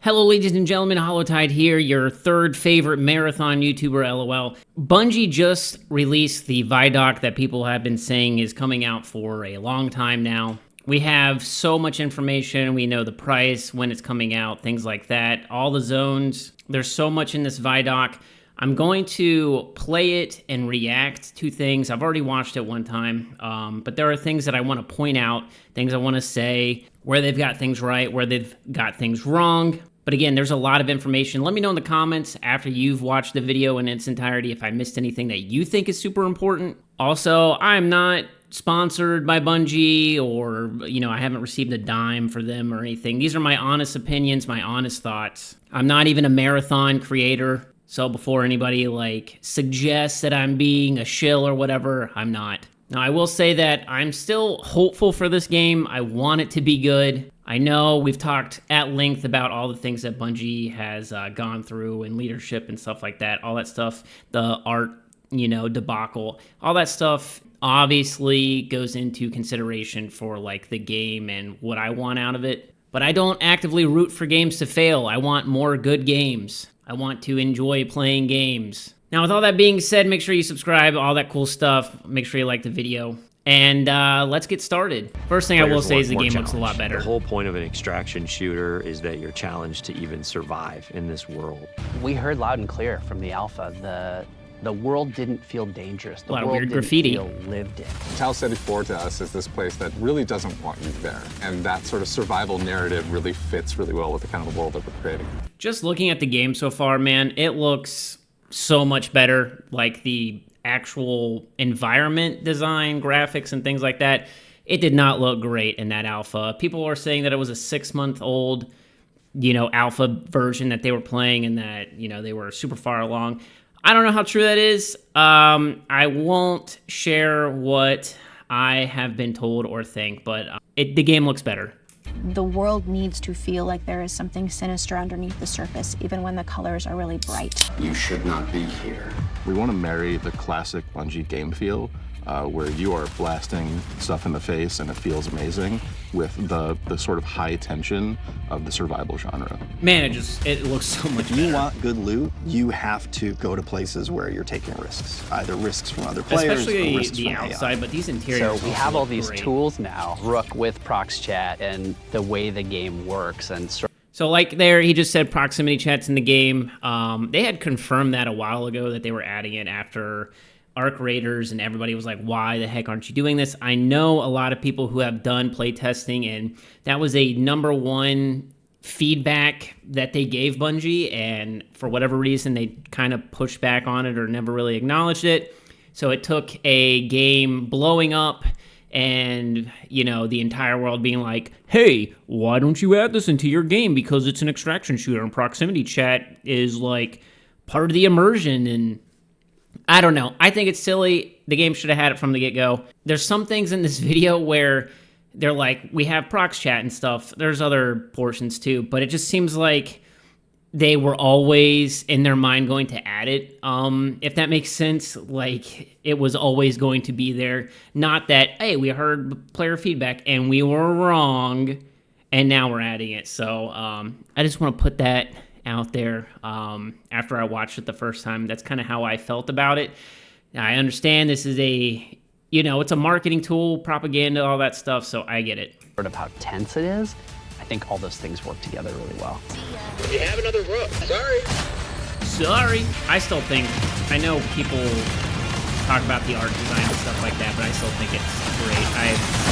Hello ladies and gentlemen, HOLLOWTIDE here, your third favorite marathon YouTuber, LOL. Bungie just released the ViDoc that people have been saying is coming out for a long time now. We have so much information, we know the price, when it's coming out, things like that, all the zones. There's so much in this ViDoc. I'm going to play it and react to things. I've already watched it one time, but there are things that I want to point out, things I want to say, where they've got things right, where they've got things wrong. But again, there's a lot of information. Let me know in the comments after you've watched the video in its entirety if I missed anything that you think is super important. Also, I'm not sponsored by Bungie or, I haven't received a dime for them or anything. These are my honest opinions, my honest thoughts. I'm not even a marathon creator. So before anybody suggests that I'm being a shill or whatever, I'm not. Now I will say that I'm still hopeful for this game. I want it to be good. I know we've talked at length about all the things that Bungie has gone through and leadership and stuff like that. All that stuff, the art, debacle, all that stuff obviously goes into consideration for the game and what I want out of it. But I don't actively root for games to fail. I want more good games. I want to enjoy playing games. Now, with all that being said, make sure you subscribe, all that cool stuff. Make sure you like the video. And let's get started. First thing I will say is the game looks a lot better. The whole point of an extraction shooter is that you're challenged to even survive in this world. We heard loud and clear from the alpha, the world didn't feel dangerous. The a lot of world weird didn't graffiti. feel lived in. Tau Ceti 4 to us is this place that really doesn't want you there. And that sort of survival narrative really fits really well with the kind of world that we're creating. Just looking at the game so far, man, it looks so much better. Like the actual environment design, graphics, and things like that, it did not look great in that alpha. People are saying that it was a 6-month-old, alpha version that they were playing and that, they were super far along. I don't know how true that is. I won't share what I have been told or think, but the game looks better. The world needs to feel like there is something sinister underneath the surface, even when the colors are really bright. You should not be here. We want to marry the classic Bungie game feel, where you are blasting stuff in the face and it feels amazing, with the sort of high tension of the survival genre. Man, it looks so much better. If you want good loot, you have to go to places where you're taking risks. Either risks from other players especially or risks the from outside, AI. but these interiors So we have all these great. tools now, Rook with Prox Chat and the way the game works. And So he just said proximity chats in the game. They had confirmed that a while ago that they were adding it after Arc Raiders, and everybody was like, why the heck aren't you doing this? I know a lot of people who have done play testing, and that was a #1 feedback that they gave Bungie, and for whatever reason, they kind of pushed back on it or never really acknowledged it. So it took a game blowing up and, the entire world being like, hey, why don't you add this into your game? Because it's an extraction shooter and proximity chat is part of the immersion. And I don't know. I think it's silly. The game should have had it from the get-go. There's some things in this video where they're like, we have prox chat and stuff. There's other portions too, but it just seems like they were always in their mind going to add it. If that makes sense, it was always going to be there. Not that, hey, we heard player feedback and we were wrong and now we're adding it. So I just want to put that out there after I watched it the first time. That's kind of how I felt about it. Now, I understand this is it's a marketing tool, propaganda, all that stuff, so I get it. sort of how tense it is, I think all those things work together really well. You have another Rook. Sorry. I still think, I know people talk about the art design and stuff like that, but I still think it's great.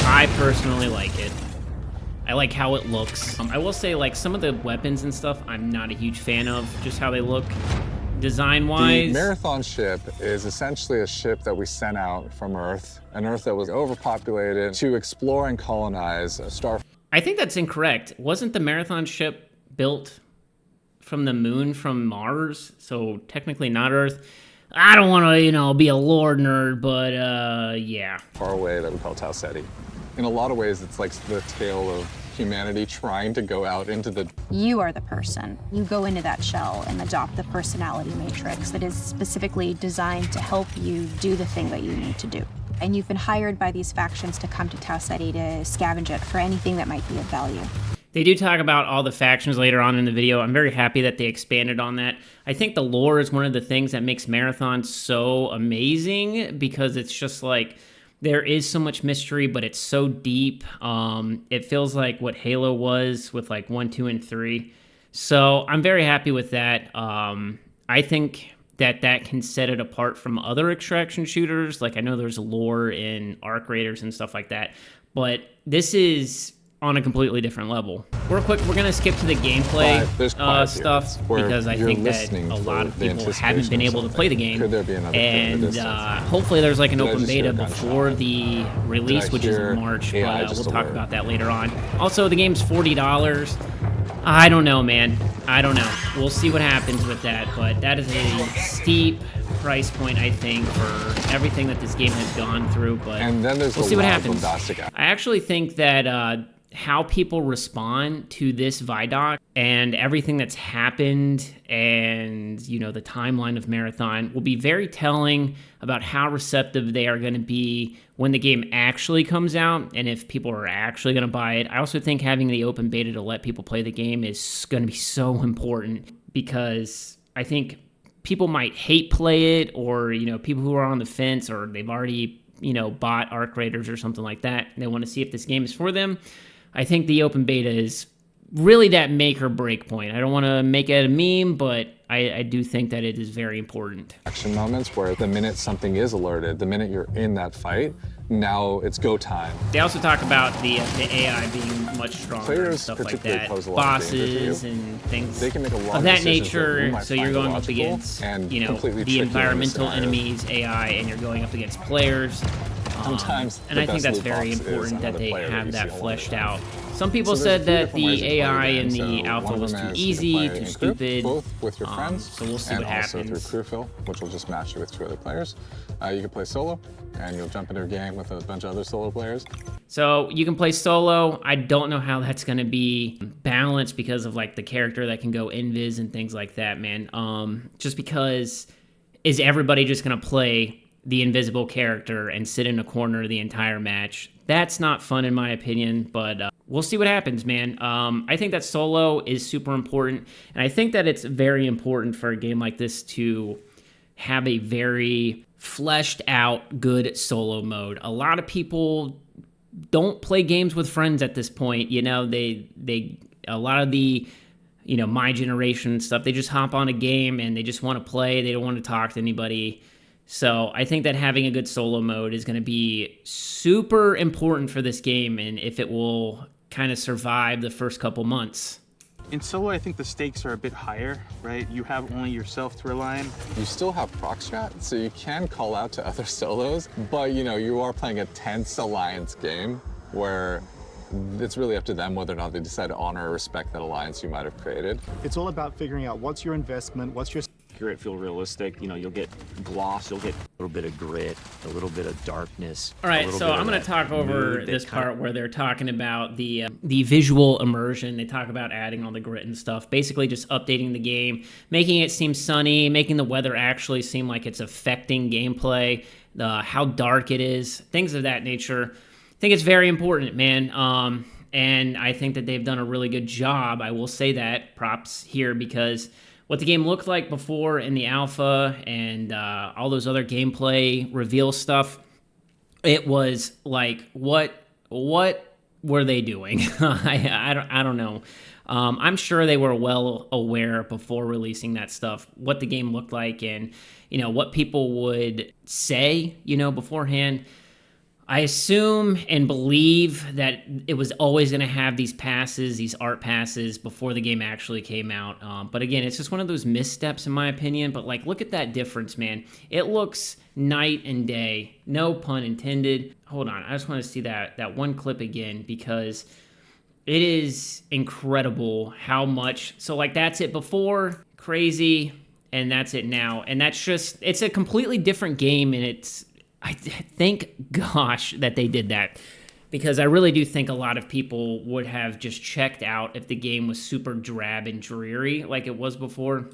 I personally like it. I like how it looks. I will say, some of the weapons and stuff, I'm not a huge fan of, just how they look design-wise. The Marathon ship is essentially a ship that we sent out from Earth, an Earth that was overpopulated, to explore and colonize a star. I think that's incorrect. Wasn't the Marathon ship built from the moon from Mars? So technically not Earth. I don't want to, be a lore nerd, but yeah. Far away that we call Tau Ceti. In a lot of ways, it's like the tale of humanity trying to go out into the... You are the person. You go into that shell and adopt the personality matrix that is specifically designed to help you do the thing that you need to do. And you've been hired by these factions to come to Tau Ceti to scavenge it for anything that might be of value. They do talk about all the factions later on in the video. I'm very happy that they expanded on that. I think the lore is one of the things that makes Marathon so amazing, because it's just like there is so much mystery, but it's so deep. It feels like what Halo was with like 1, 2, and 3. So I'm very happy with that. I think that can set it apart from other extraction shooters. Like, I know there's lore in Arc Raiders and stuff like that, but this is on a completely different level. Real quick, we're gonna skip to the gameplay stuff, because I think that a lot of people haven't been able to play the game, and hopefully there's like an open beta before the release, which is in March, but we'll talk about that later on. Also, the game's $40. I don't know, man. I don't know. We'll see what happens with that, but that is a steep price point, I think, for everything that this game has gone through, but we'll see what happens. I actually think that how people respond to this ViDoc and everything that's happened, and, you know, the timeline of Marathon will be very telling about how receptive they are going to be when the game actually comes out, and if people are actually going to buy it. I also think having the open beta to let people play the game is going to be so important, because I think people might hate play it, or, you know, people who are on the fence, or they've already, you know, bought Arc Raiders or something like that, and they want to see if this game is for them. I think the open beta is really that make or break point. I don't want to make it a meme, but I do think that it is very important. Action moments where the minute something is alerted, the minute you're in that fight, now it's go time. They also talk about the AI being much stronger and stuff like that. Bosses and things they can make a lot of that nature. So you're going up against, you know, the environmental enemies, AI, and you're going up against players. And I think that's very important that they have that fleshed out. Some people said that the AI in the alpha was too easy, too stupid. Both with your friends, so we'll see what happens. And also through crew fill, which will just match you with 2 other players. You can play solo, and you'll jump into a game with a bunch of other solo players. So you can play solo. I don't know how that's going to be balanced because of like the character that can go invis and things like that, man. Just because, is everybody just going to play the invisible character and sit in a corner the entire match? That's not fun in my opinion, but we'll see what happens, man. I think that solo is super important, and I think that it's very important for a game like this to have a very fleshed out good solo mode. A lot of people don't play games with friends at this point. You know, they a lot of the, you know, my generation stuff, they just hop on a game and they just want to play. They don't want to talk to anybody. So I think that having a good solo mode is going to be super important for this game, and if it will kind of survive the first couple months. In solo, I think the stakes are a bit higher, right? You have only yourself to rely on. You still have proc chat, so you can call out to other solos, but, you know, you are playing a tense alliance game where it's really up to them whether or not they decide to honor or respect that alliance you might have created. It's all about figuring out what's your investment, what's your... Accurate, feel realistic. You know, you'll get gloss, you'll get a little bit of grit, a little bit of darkness. All right, so I'm going to talk over this part where they're talking about the visual immersion. They talk about adding all the grit and stuff, basically just updating the game, making it seem sunny, making the weather actually seem like it's affecting gameplay, how dark it is, things of that nature. I think it's very important, man. And I think that they've done a really good job. I will say that, props here, because what the game looked like before in the alpha and all those other gameplay reveal stuff, it was like, what were they doing? I don't know. I'm sure they were well aware before releasing that stuff what the game looked like, and, you know, what people would say, you know, beforehand. I assume and believe that it was always going to have these passes, these art passes, before the game actually came out. But again, it's just one of those missteps in my opinion. But like, look at that difference, man. It looks night and day. No pun intended. Hold on. I just want to see that one clip again, because it is incredible how much. So like, that's it before, crazy, and that's it now. And that's just, it's a completely different game, and it's, I thank gosh that they did that, because I really do think a lot of people would have just checked out if the game was super drab and dreary like it was before.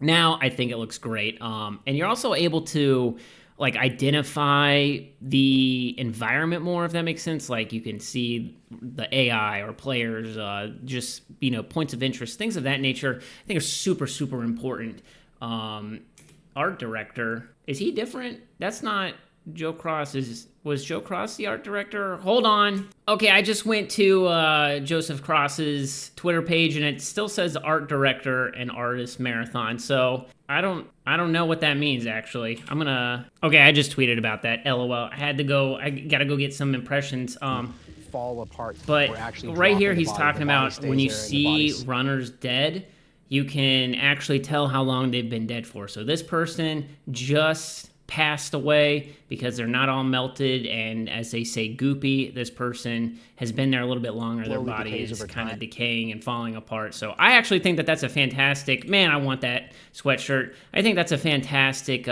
Now I think it looks great, and you're also able to like identify the environment more, if that makes sense. Like you can see the AI or players, just, you know, points of interest, things of that nature, I think are super, super important. Art director, is he different? That's not Joe Cross. Was Joe Cross the art director? Hold on. Okay, I just went to Joseph Cross's Twitter page and it still says art director and artist Marathon. So I don't know what that means actually. Okay, I just tweeted about that. LOL. I gotta go get some impressions. Fall apart. But right here he's talking about when you see runners dead, you can actually tell how long they've been dead for. So this person just passed away because they're not all melted and, as they say, goopy. This person has been there a little bit longer. Their body is kind of decaying and falling apart. So I actually think that that's a fantastic, man, I want that sweatshirt. I think that's a fantastic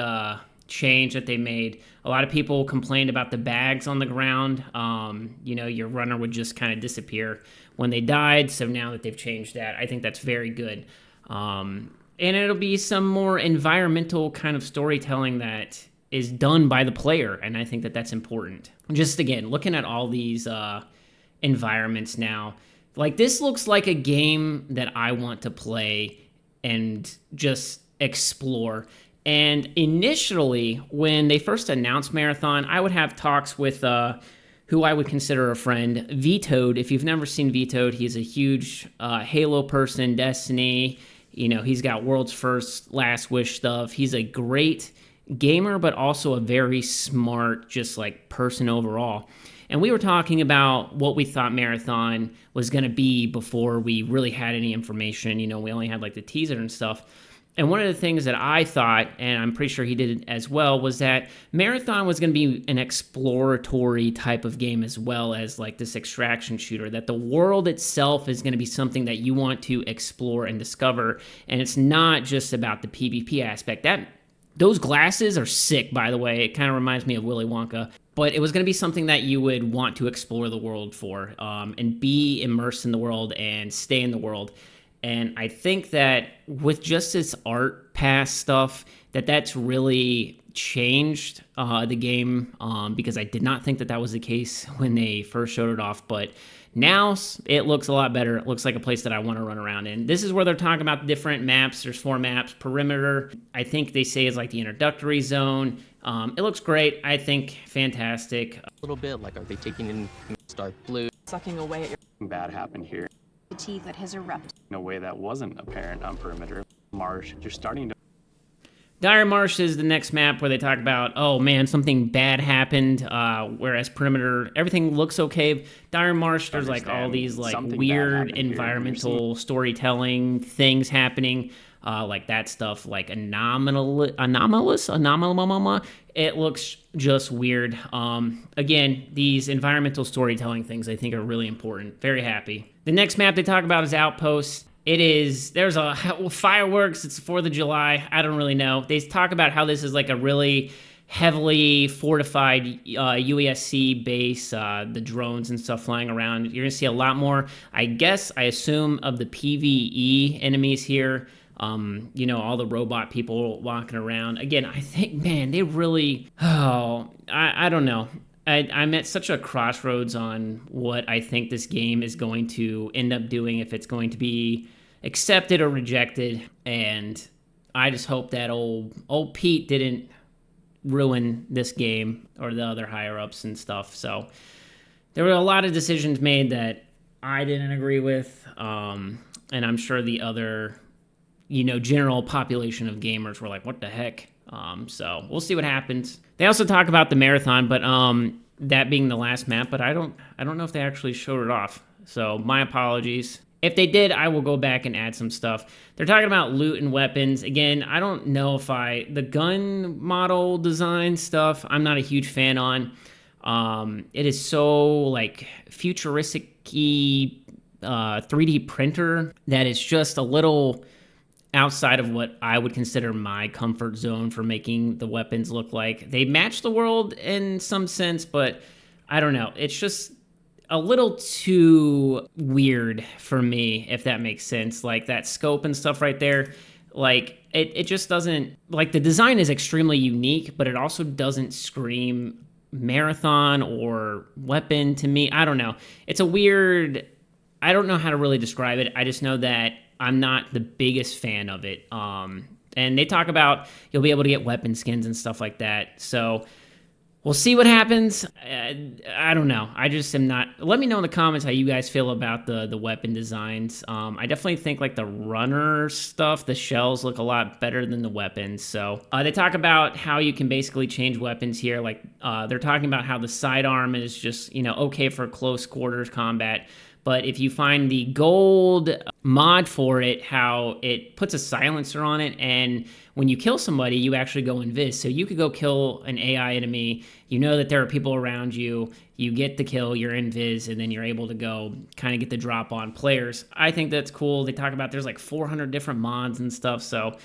change that they made. A lot of people complained about the bags on the ground. You know, your runner would just kind of disappear when they died. So now that they've changed that, I think that's very good. And it'll be some more environmental kind of storytelling that is done by the player, and I think that that's important. Just, again, looking at all these environments now, like, this looks like a game that I want to play and just explore. And initially, when they first announced Marathon, I would have talks with who I would consider a friend, ViDoc. If you've never seen ViDoc, he's a huge Halo person, Destiny. You know, he's got World's First, Last Wish stuff. He's a great gamer, but also a very smart, just like person overall. And we were talking about what we thought Marathon was going to be before we really had any information. You know, we only had like the teaser and stuff. And one of the things that I thought, and I'm pretty sure he did it as well, was that Marathon was going to be an exploratory type of game as well as like this extraction shooter, that the world itself is going to be something that you want to explore and discover. And it's not just about the PvP aspect. Those glasses are sick, by the way. It kind of reminds me of Willy Wonka. But it was going to be something that you would want to explore the world for, and be immersed in the world and stay in the world. And I think that with just this art pass stuff, that's really changed the game, because I did not think that was the case when they first showed it off. But now it looks a lot better. It looks like a place that I want to run around in. This is where they're talking about different maps. There's 4 maps. Perimeter, I think they say, is like the introductory zone. It looks great. I think fantastic. A little bit, like, are they taking in dark blue? Sucking away at your... Bad happened here. That has erupted In a way that wasn't apparent on Perimeter. Marsh, you're starting to... Dire Marsh is the next map where they talk about, oh man, something bad happened, whereas Perimeter, everything looks okay. Dire Marsh, there's like all these like weird environmental storytelling things happening, like that stuff, like anomalous. It looks just weird. Again, these environmental storytelling things I think are really important. Very happy. The next map they talk about is Outpost. There's a fireworks, it's 4th of July, I don't really know. They talk about how this is like a really heavily fortified UASC base, the drones and stuff flying around. You're gonna see a lot more, I assume, of the PvE enemies here. You know, all the robot people walking around. Again, I think, man, they really, I don't know. I'm at such a crossroads on what I think this game is going to end up doing, if it's going to be accepted or rejected. And I just hope that old Pete didn't ruin this game, or the other higher-ups and stuff. So there were a lot of decisions made that I didn't agree with, and I'm sure the other, you know, general population of gamers were like, what the heck? So we'll see what happens. They also talk about the Marathon, but that being the last map, but I don't know if they actually showed it off. So my apologies. If they did, I will go back and add some stuff. They're talking about loot and weapons. Again, I don't know if the gun model design stuff, I'm not a huge fan on. It is so like futuristic-y 3D printer that it's just a little outside of what I would consider my comfort zone for making the weapons look like. They match the world in some sense, but I don't know. It's just a little too weird for me, if that makes sense. Like that scope and stuff right there Like, it just doesn't, like, the design is extremely unique, but it also doesn't scream marathon or weapon to me. I don't know. It's a weird, I don't know how to really describe it. I just know that I'm not the biggest fan of it. And they talk about you'll be able to get weapon skins and stuff like that. So we'll see what happens. I don't know. I just am not. Let me know in the comments how you guys feel about the weapon designs. I definitely think like the runner stuff, the shells look a lot better than the weapons. So they talk about how you can basically change weapons here. Like they're talking about how the sidearm is just, you know, okay for close quarters combat. But if you find the gold mod for it, how it puts a silencer on it, and when you kill somebody, you actually go invis. So you could go kill an AI enemy, you know that there are people around you, you get the kill, you're invis, and then you're able to go kind of get the drop on players. I think that's cool. They talk about there's like 400 different mods and stuff, so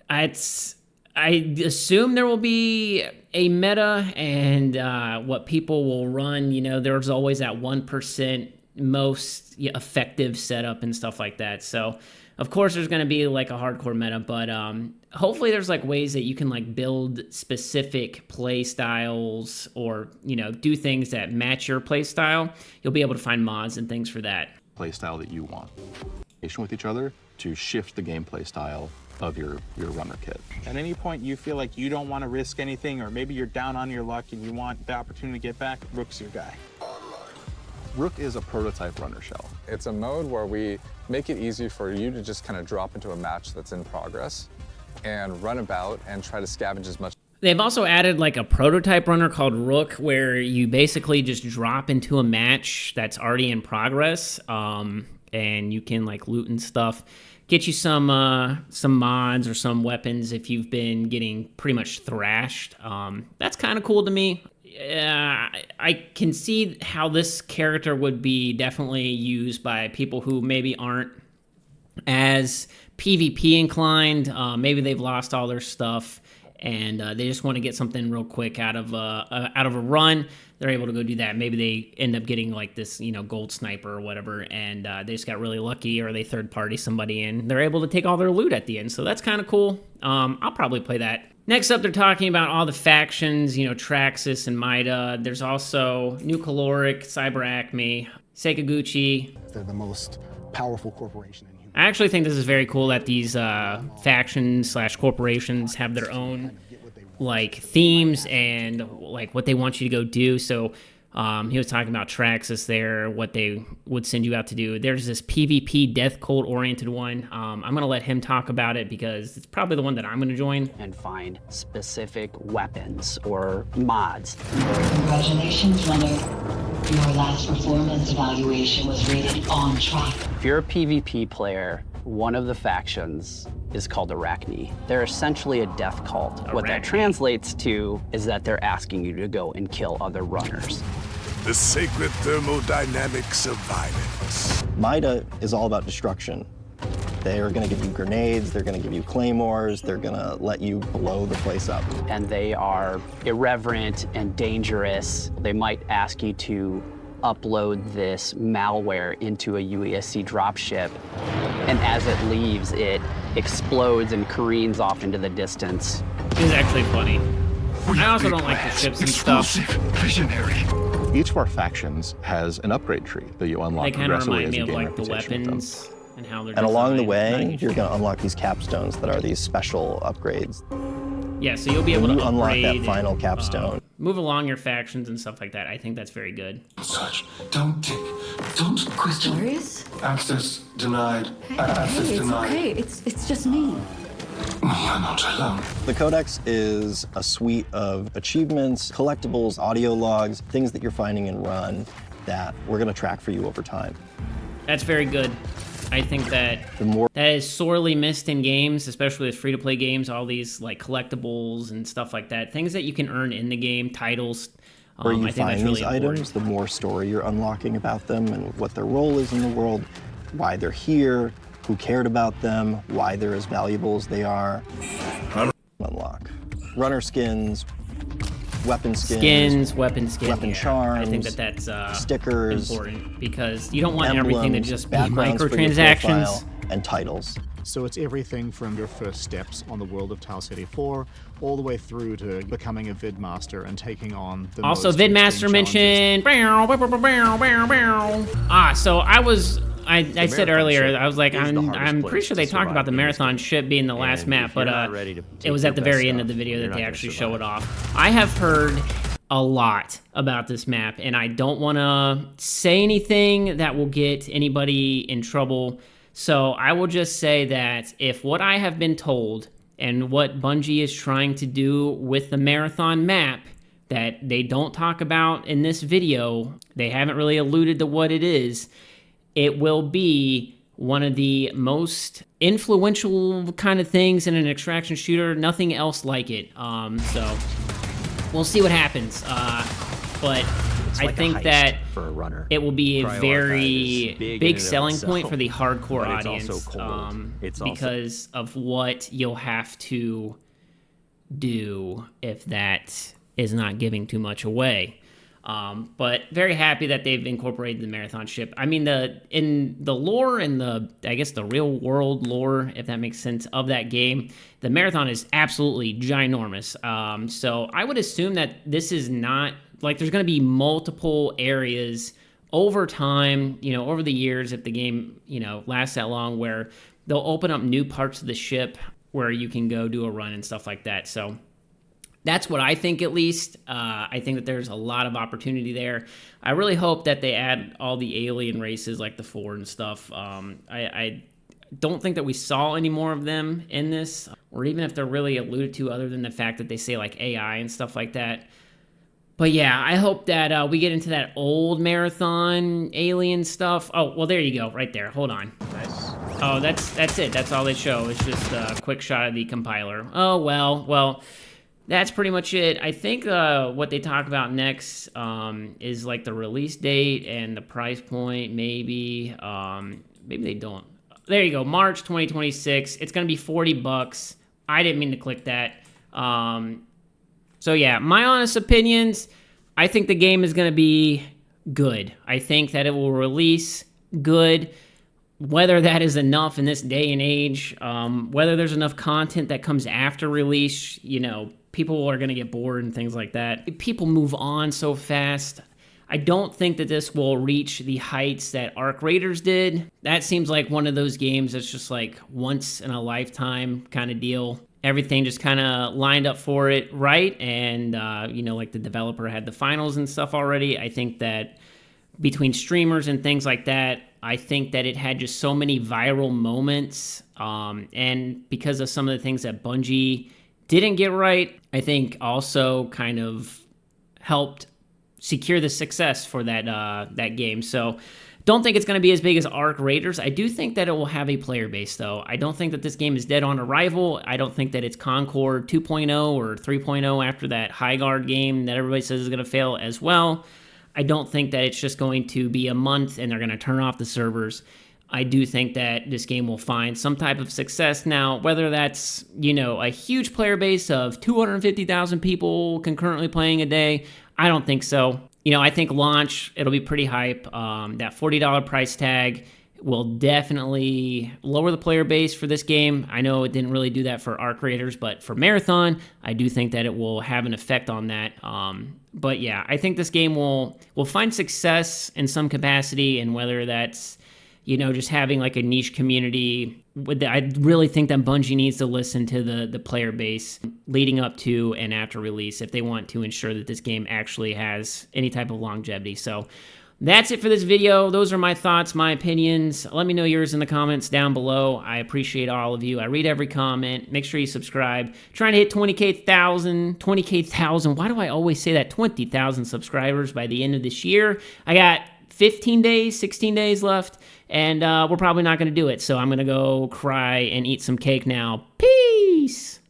I assume there will be a meta and what people will run. You know, there's always that 1% most effective setup and stuff like that. So of course there's going to be like a hardcore meta, but hopefully there's like ways that you can like build specific play styles or, you know, do things that match your play style. You'll be able to find mods and things for that. Play style that you want. With each other to shift the gameplay style of your runner kit. At any point you feel like you don't want to risk anything, or maybe you're down on your luck and you want the opportunity to get back, Rook's your guy. Rook is a prototype runner shell. It's a mode where we make it easy for you to just kind of drop into a match that's in progress and run about and try to scavenge as much. They've also added like a prototype runner called Rook, where you basically just drop into a match that's already in progress, and you can like loot and stuff. Get you some mods or some weapons if you've been getting pretty much thrashed. That's kind of cool to me. I can see how this character would be definitely used by people who maybe aren't as PvP inclined. Maybe they've lost all their stuff and they just want to get something real quick out of a run. They're able to go do that. Maybe they end up getting like this, you know, gold sniper or whatever, and they just got really lucky, or they third party somebody and they're able to take all their loot at the end. So that's kind of cool. I'll probably play that. Next up, they're talking about all the factions, you know, Traxxas and Mida. There's also New Caloric, Cyber Acme, Sakaguchi. They're the most powerful corporation in human. I actually think this is very cool that these factions / corporations have their own like themes and like what they want you to go do. So he was talking about Traxxas there, what they would send you out to do. There's this PvP death cult oriented one. I'm going to let him talk about it because it's probably the one that I'm going to join. And find specific weapons or mods. Congratulations, runner. Your last performance evaluation was rated on track. If you're a PvP player, one of the factions is called Arachne. They're essentially a death cult. What that translates to is that they're asking you to go and kill other runners. The sacred thermodynamics of violence. Mida is all about destruction. They are going to give you grenades, they're going to give you claymores, they're going to let you blow the place up. And they are irreverent and dangerous. They might ask you to upload this malware into a UESC dropship, and as it leaves, it explodes and careens off into the distance. This is actually funny. I also don't like the ships and stuff. Visionary. Each of our factions has an upgrade tree that you unlock They kind of progressively remind as me you of gain like the reputation with weapons and how they're And along the designed. way, you're going to unlock these capstones that are these special upgrades. Yeah, so you'll be able When to you unlock upgrade that final and, capstone. move along your factions and stuff like that. I think that's very good. Such. Don't question. Glorious? Access denied. Hey, Access it's denied. okay. It's just me. You're not alone. The Codex is a suite of achievements, collectibles, audio logs, things that you're finding in Run that we're going to track for you over time. That's very good. I think that that is sorely missed in games, especially with free-to-play games, all these like collectibles and stuff like that. Things that you can earn in the game, titles. Where you I think that's find really these important. items, the more story you're unlocking about them and what their role is in the world, why they're here, who cared about them, why they're as valuable as they are. Unlock. Runner skins, weapon skins, weapon weapon charms, I think that that's stickers, important because you don't want emblems, everything to just be backgrounds for your microtransactions. profile, and titles. So it's everything from your first steps on the world of Tau City 4 all the way through to becoming a Vidmaster and taking on the Also, most Vidmaster extreme mentioned. So I said earlier, I was like, I'm pretty sure they talked about the marathon ship being the last map, but it was at the very end of the video that they actually show it off. I have heard a lot about this map, and I don't want to say anything that will get anybody in trouble. So I will just say that if what I have been told and what Bungie is trying to do with the marathon map that they don't talk about in this video, they haven't really alluded to what it is, it will be one of the most influential kind of things in an extraction shooter. Nothing else like it. So we'll see what happens. But I think that for a runner. it will be a very big big in and of selling itself, point for the hardcore but it's audience, also cold. It's also- because of what you'll have to do if that is not giving too much away. But very happy that they've incorporated the marathon ship. I mean, in the lore and I guess the real world lore, if that makes sense, of that game, the marathon is absolutely ginormous. So I would assume that this is not, like, there's going to be multiple areas over time, over the years, if the game, lasts that long, where they'll open up new parts of the ship where you can go do a run and stuff like that. So that's what I think, at least. I think that there's a lot of opportunity there. I really hope that they add all the alien races like the Four and stuff. I don't think that we saw any more of them in this, or even if they're really alluded to, other than the fact that they say like AI and stuff like that. But yeah, I hope that we get into that old marathon alien stuff. Oh, well, there you go, right there. Hold on. Nice. Oh, that's it. That's all they show. It's just a quick shot of the compiler. Oh, well. That's pretty much it. I think what they talk about next is like the release date and the price point, maybe. Maybe they don't. There you go, March 2026. It's going to be $40. I didn't mean to click that. So yeah, my honest opinions, I think the game is going to be good. I think that it will release good. Whether that is enough in this day and age, whether there's enough content that comes after release, people are going to get bored and things like that. People move on so fast. I don't think that this will reach the heights that Arc Raiders did. That seems like one of those games that's just like once in a lifetime kind of deal. Everything just kind of lined up for it right, and like the developer had the finals and stuff already. I think that between streamers and things like that, I think that it had just so many viral moments, and because of some of the things that Bungie didn't get right, I think also kind of helped secure the success for that game. So don't think it's going to be as big as Arc Raiders. I do think that it will have a player base, though. I don't think that this game is dead on arrival. I don't think that it's Concord 2.0 or 3.0 after that High Guard game that everybody says is going to fail as well. I don't think that it's just going to be a month and they're going to turn off the servers. I do think that this game will find some type of success. Now, whether that's, a huge player base of 250,000 people concurrently playing a day, I don't think so. I think launch, it'll be pretty hype. That $40 price tag will definitely lower the player base for this game. I know it didn't really do that for Arc Raiders, but for Marathon, I do think that it will have an effect on that. But yeah, I think this game will find success in some capacity, and whether that's, just having like a niche community. I really think that Bungie needs to listen to the player base leading up to and after release if they want to ensure that this game actually has any type of longevity. So that's it for this video. Those are my thoughts, my opinions. Let me know yours in the comments down below. I appreciate all of you. I read every comment. Make sure you subscribe. Trying to hit 20,000. Why do I always say that? 20,000 subscribers by the end of this year. I got 16 days left, and we're probably not going to do it. So I'm going to go cry and eat some cake now. Peace!